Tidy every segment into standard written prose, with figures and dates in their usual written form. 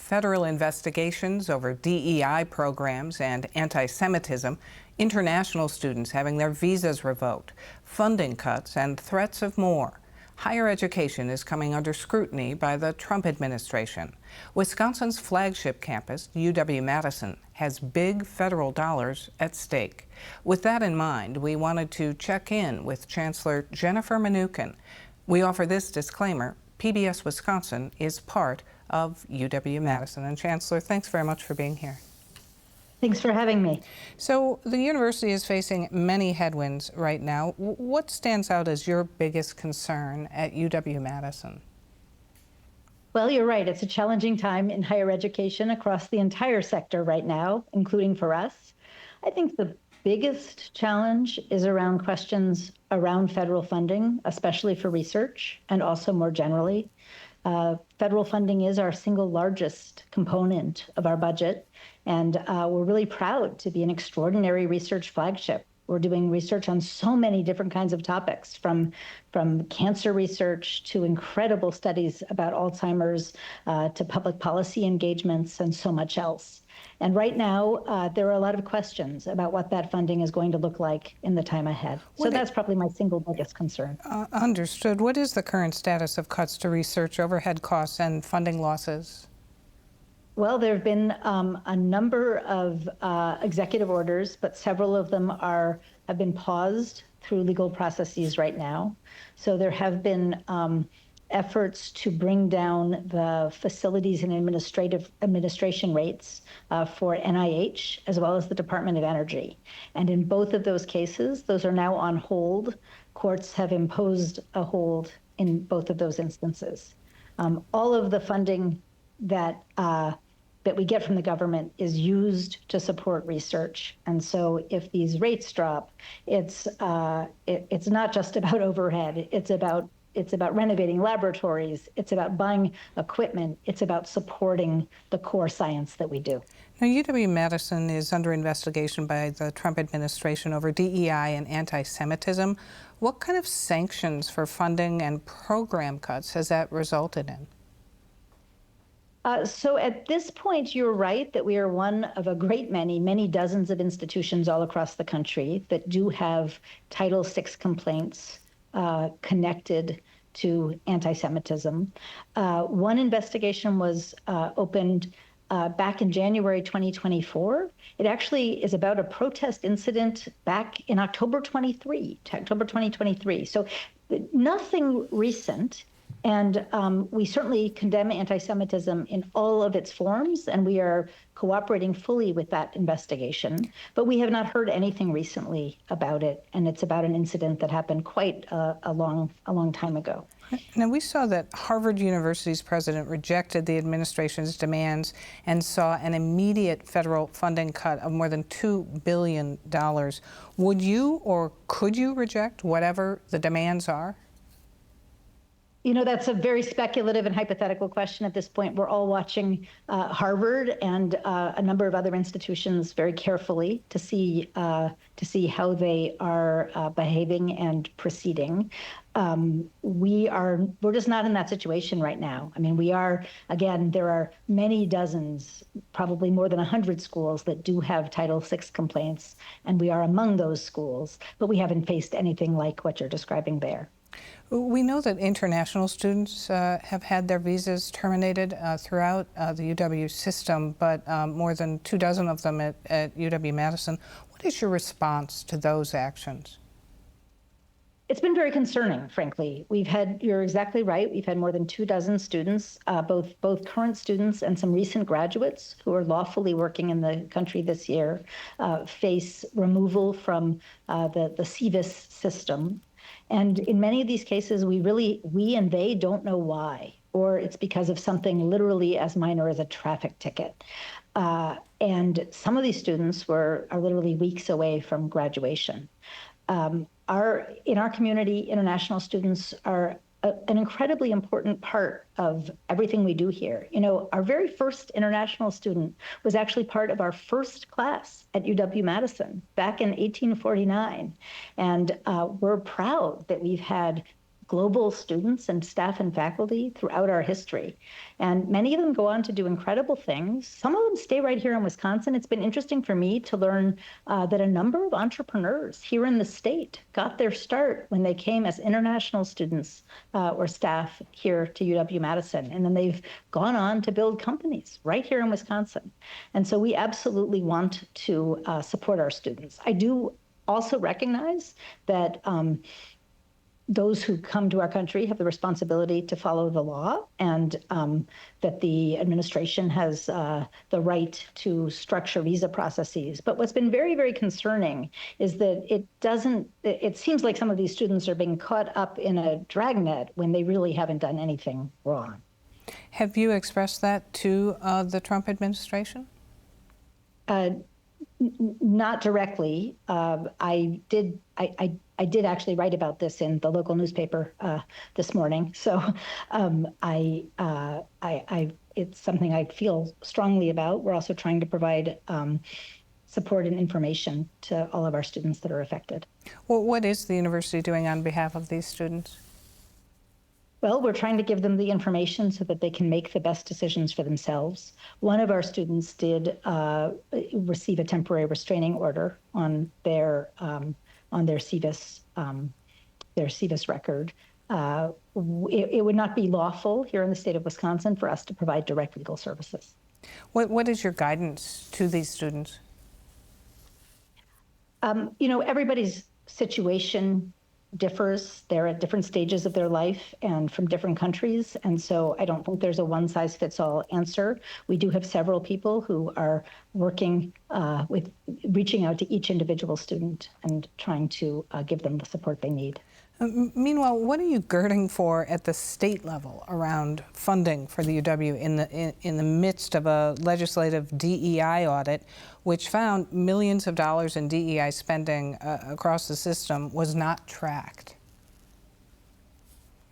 Federal investigations over DEI programs and anti-Semitism, international students having their visas revoked, funding cuts, and threats of more. Higher education is coming under scrutiny by the Trump administration. Wisconsin's flagship campus, UW-Madison, has big federal dollars at stake. With that in mind, we wanted to check in with Chancellor Jennifer Mnookin. We offer this disclaimer: PBS Wisconsin is part of UW-Madison. And Chancellor, thanks very much for being here. Thanks for having me. So the university is facing many headwinds right now. What stands out as your biggest concern at UW-Madison? Well, you're right. It's a challenging time in higher education across the entire sector right now, including for us. I think the biggest challenge is around questions around federal funding, especially for research and also more generally. Federal funding is our single largest component of our budget, and we're really proud to be an extraordinary research flagship. We're doing research on so many different kinds of topics, from cancer research to incredible studies about Alzheimer's, to public policy engagements and so much else. And right now, there are a lot of questions about what that funding is going to look like in the time ahead. So that's probably my single biggest concern. Understood. What is the current status of cuts to research overhead costs and funding losses? Well, there have been a number of executive orders, but several of them have been paused through legal processes right now. So there have been efforts to bring down the facilities and administration rates for NIH, as well as the Department of Energy. And in both of those cases, those are now on hold. Courts have imposed a hold in both of those instances. All of the funding that we get from the government is used to support research. And so if these rates drop, it's not just about overhead. It's about renovating laboratories. It's about buying equipment. It's about supporting the core science that we do. Now, UW-Madison is under investigation by the Trump administration over DEI and anti-Semitism. What kind of sanctions for funding and program cuts has that resulted in? So at this point, you're right that we are one of a great many dozens of institutions all across the country that do have Title VI complaints connected to anti-Semitism. One investigation was opened back in January 2024. It actually is about a protest incident back in October 2023. So nothing recent. And we certainly condemn anti-Semitism in all of its forms, and we are cooperating fully with that investigation. But we have not heard anything recently about it, and it's about an incident that happened quite a long time ago. Now, we saw that Harvard University's president rejected the administration's demands and saw an immediate federal funding cut of more than $2 billion. Would you or could you reject whatever the demands are? You know, that's a very speculative and hypothetical question at this point. We're all watching Harvard and a number of other institutions very carefully to see how they are behaving and proceeding. We're just not in that situation right now. I mean, again, there are many dozens, probably more than 100 schools that do have Title VI complaints, and we are among those schools, but we haven't faced anything like what you're describing there. We know that international students have had their visas terminated throughout the UW system, but more than 24 of them at UW-Madison. What is your response to those actions? It's been very concerning, frankly. You're exactly right, we've had more than 24 students, both current students and some recent graduates who are lawfully working in the country this year, face removal from the SEVIS system. And in many of these cases, we and they don't know why, or it's because of something literally as minor as a traffic ticket. And some of these students are literally weeks away from graduation. In our community, international students are an incredibly important part of everything we do here. You know, our very first international student was actually part of our first class at UW-Madison back in 1849. And we're proud that we've had global students and staff and faculty throughout our history. And many of them go on to do incredible things. Some of them stay right here in Wisconsin. It's been interesting for me to learn that a number of entrepreneurs here in the state got their start when they came as international students or staff here to UW-Madison. And then they've gone on to build companies right here in Wisconsin. And so we absolutely want to support our students. I do also recognize that those who come to our country have the responsibility to follow the law, and that the administration has the right to structure visa processes. But what's been very, very concerning is that it seems like some of these students are being caught up in a dragnet when they really haven't done anything wrong. Have you expressed that to the Trump administration? Not directly. I did actually write about this in the local newspaper this morning. So it's something I feel strongly about. We're also trying to provide support and information to all of our students that are affected. Well, what is the university doing on behalf of these students? Well, we're trying to give them the information so that they can make the best decisions for themselves. One of our students did receive a temporary restraining order on their CVIS record. It would not be lawful here in the state of Wisconsin for us to provide direct legal services. What is your guidance to these students? Everybody's situation differs. They're at different stages of their life and from different countries. And so I don't think there's a one-size-fits-all answer. We do have several people who are working with reaching out to each individual student and trying to give them the support they need. Meanwhile, what are you girding for at the state level around funding for the UW in the midst of a legislative DEI audit, which found millions of dollars in DEI spending across the system was not tracked?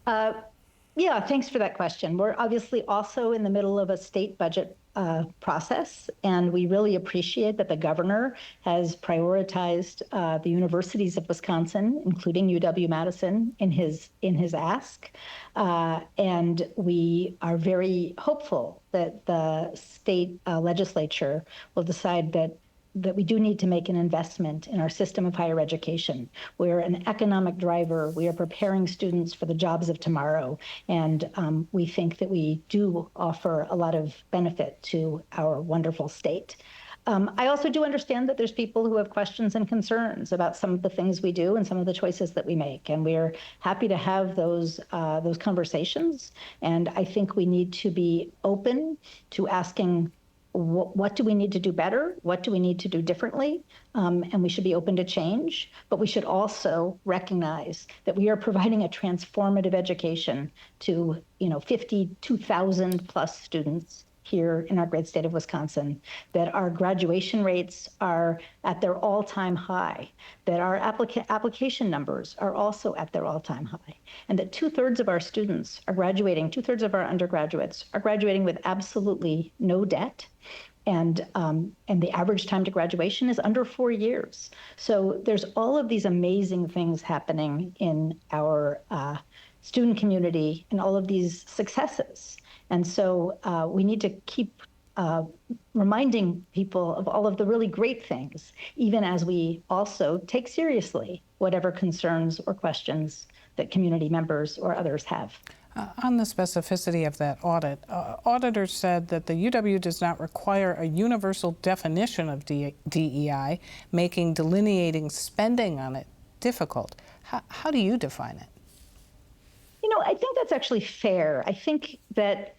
Yeah, thanks for that question. We're obviously also in the middle of a state budget process, and we really appreciate that the governor has prioritized the universities of Wisconsin, including UW-Madison, in his ask. And we are very hopeful that the state legislature will decide that we do need to make an investment in our system of higher education. We're an economic driver. We are preparing students for the jobs of tomorrow. And we think that we do offer a lot of benefit to our wonderful state. I also do understand that there's people who have questions and concerns about some of the things we do and some of the choices that we make. And we're happy to have those conversations. And I think we need to be open to asking, what do we need to do better? What do we need to do differently? And we should be open to change, but we should also recognize that we are providing a transformative education to 52,000 plus students here in our great state of Wisconsin, that our graduation rates are at their all-time high, that our application numbers are also at their all-time high, and that 2/3 of our students are graduating, 2/3 of our undergraduates are graduating with absolutely no debt. And the average time to graduation is under 4 years. So there's all of these amazing things happening in our student community and all of these successes. And so we need to keep reminding people of all of the really great things, even as we also take seriously whatever concerns or questions that community members or others have. On the specificity of that audit, auditors said that the UW does not require a universal definition of DEI, making delineating spending on it difficult. How do you define it? I think that's actually fair. I think that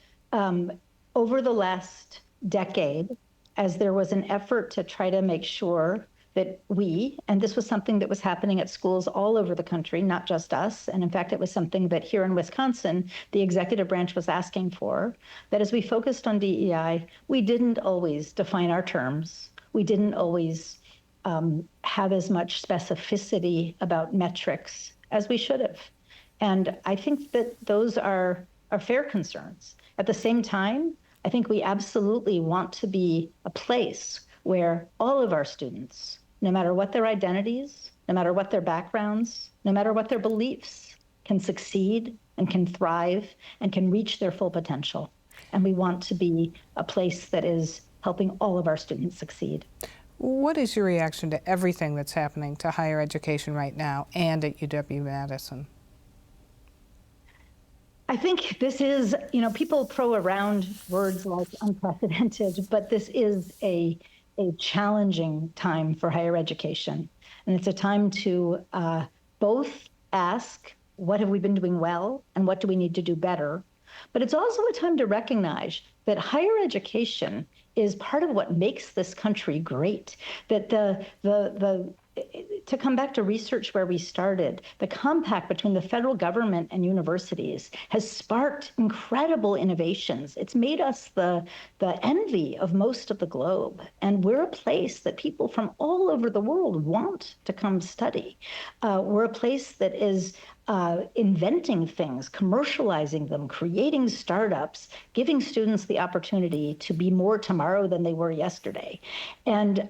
over the last decade, as there was an effort to try to make sure that and this was something that was happening at schools all over the country, not just us, and in fact, it was something that here in Wisconsin, the executive branch was asking for, that as we focused on DEI, we didn't always define our terms. We didn't always have as much specificity about metrics as we should have. And I think that those are fair concerns. At the same time, I think we absolutely want to be a place where all of our students, no matter what their identities, no matter what their backgrounds, no matter what their beliefs, can succeed and can thrive and can reach their full potential. And we want to be a place that is helping all of our students succeed. What is your reaction to everything that's happening to higher education right now and at UW-Madison? I think this is, people throw around words like unprecedented, but this is a challenging time for higher education. And it's a time to both ask, what have we been doing well and what do we need to do better? But it's also a time to recognize that higher education is part of what makes this country great. That to come back to research where we started, the compact between the federal government and universities has sparked incredible innovations. It's made us the envy of most of the globe. And we're a place that people from all over the world want to come study. We're a place that is inventing things, commercializing them, creating startups, giving students the opportunity to be more tomorrow than they were yesterday. And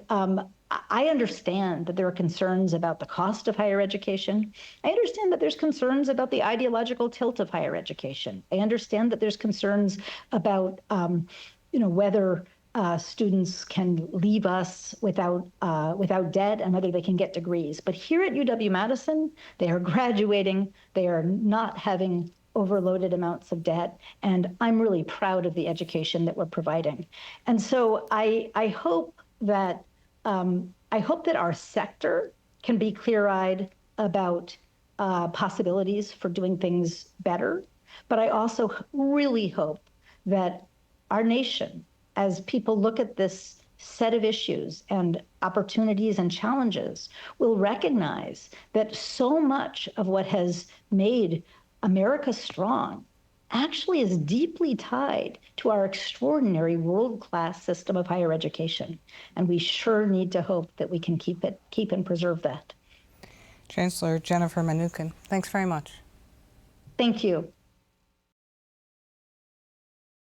I understand that there are concerns about the cost of higher education. I understand that there's concerns about the ideological tilt of higher education. I understand that there's concerns about, whether students can leave us without debt and whether they can get degrees. But here at UW-Madison, they are graduating. They are not having overloaded amounts of debt, and I'm really proud of the education that we're providing. And so I hope that our sector can be clear-eyed about possibilities for doing things better. But I also really hope that our nation, as people look at this set of issues and opportunities and challenges, will recognize that so much of what has made America strong actually is deeply tied to our extraordinary world-class system of higher education. And we sure need to hope that we can keep and preserve that. Chancellor Jennifer Mnookin, thanks very much. Thank you.